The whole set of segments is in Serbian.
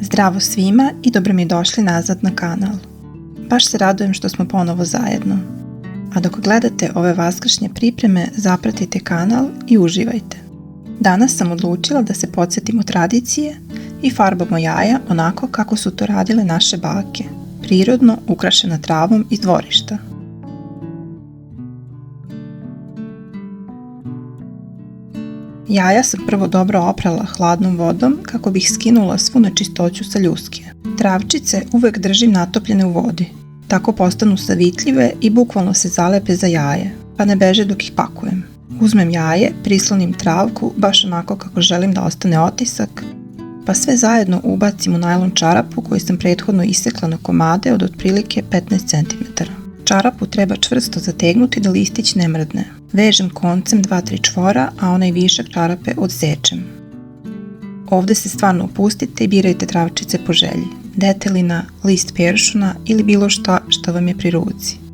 Zdravo svima i dobro mi došli nazad na kanal. Baš se radujem što smo ponovo zajedno. A dok gledate ove vaskršnje pripreme, zapratite kanal i uživajte. Danas sam odlučila da se podsjetimo tradicije i farbamo jaja onako kako su to radile naše bake, prirodno ukrašena travom iz dvorišta. Jaja sam prvo dobro oprala hladnom vodom kako bih skinula svu nečistoću sa ljuske. Travčice uvek držim natopljene u vodi. Tako postanu savitljive i bukvalno se zalepe za jaje, pa ne beže dok ih pakujem. Uzmem jaje, prislonim travku baš onako kako želim da ostane otisak, pa sve zajedno ubacim u najlon čarapu koju sam prethodno isekla na komade od otprilike 15 cm. Čarapu treba čvrsto zategnuti da listić ne mrdne. Vežem koncem 2-3 čvora, a onaj višak čarape odsečem. Ovde se stvarno opustite i birajte travčice po želji. Detelina, list peršuna ili bilo šta što vam je pri ruci.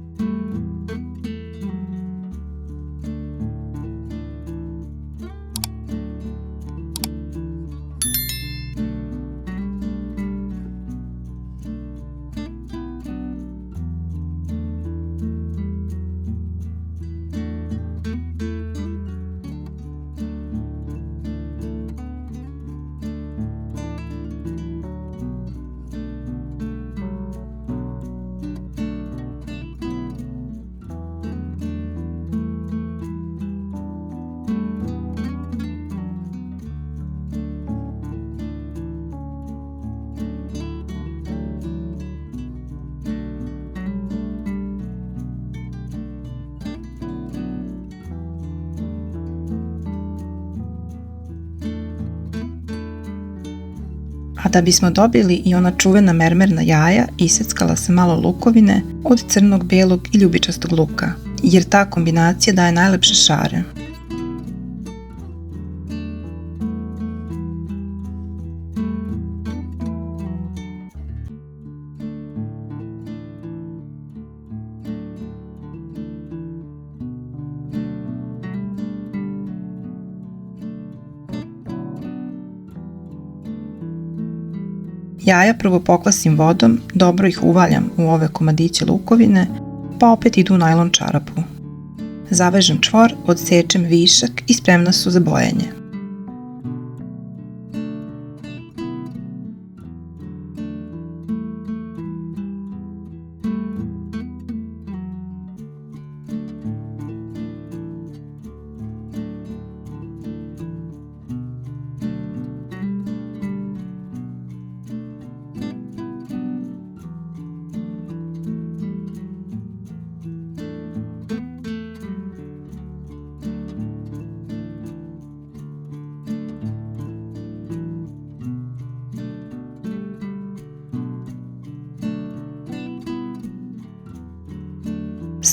A da bismo dobili i ona čuvena mermerna jaja, iseckala sam malo lukovine od crnog, belog i ljubičastog luka, jer ta kombinacija daje najlepše šare. Jaja prvo pokvasim vodom, dobro ih uvaljam u ove komadiće lukovine, pa opet idu u najlon čarapu. Zavežem čvor, odsečem višak i spremna su za bojanje.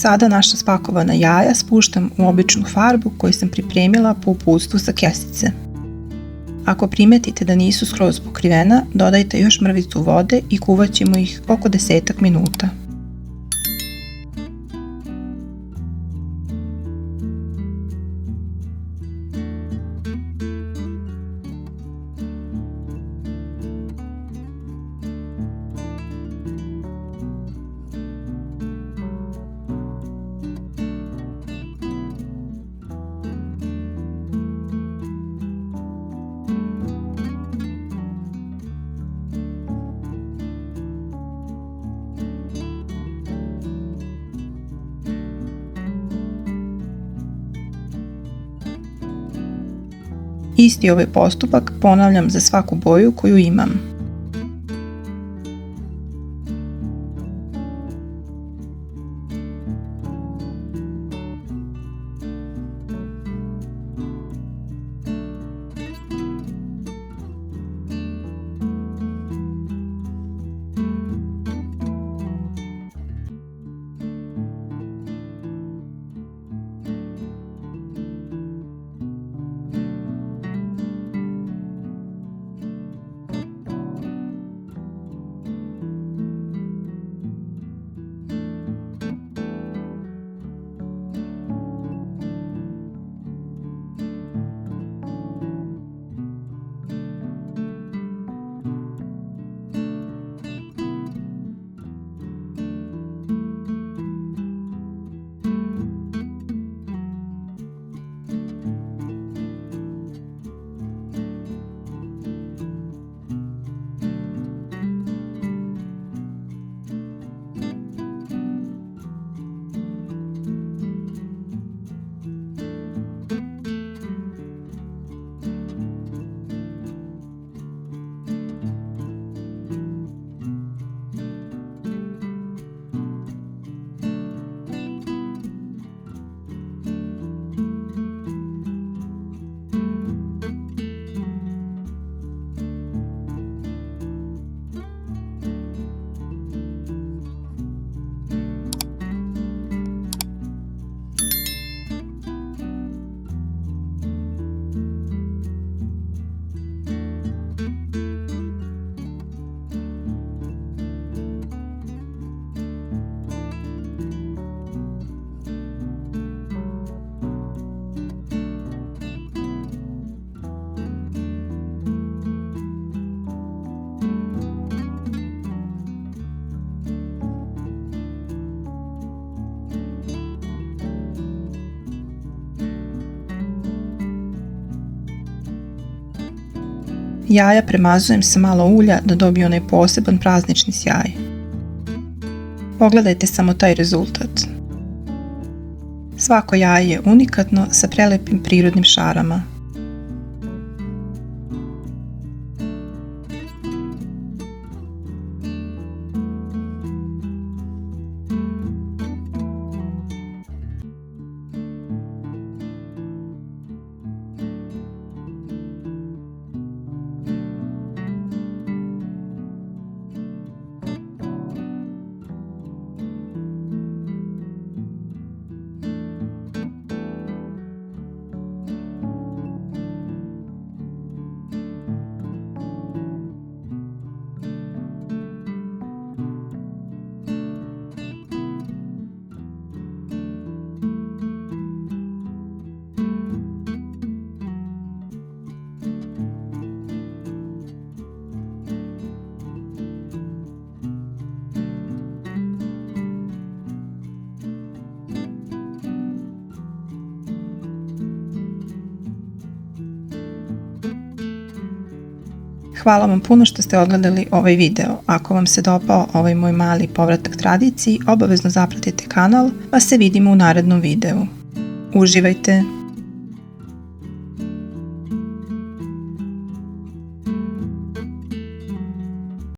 Sada naša spakovana jaja spuštam u običnu farbu koju sam pripremila po uputstvu sa kesice. Ako primetite da nisu skroz pokrivena, dodajte još mrvicu vode i kuvat ćemo ih oko 10 minuta. Isti ovaj postupak ponavljam za svaku boju koju imam. Jaja premazujem sa malo ulja da dobiju onaj poseban praznični sjaj. Pogledajte samo taj rezultat. Svako jaje je unikatno sa prelepim prirodnim šarama. Hvala vam puno što ste odgledali ovaj video. Ako vam se dopao ovaj moj mali povratak tradiciji, obavezno zapratite kanal, pa se vidimo u narednom videu. Uživajte!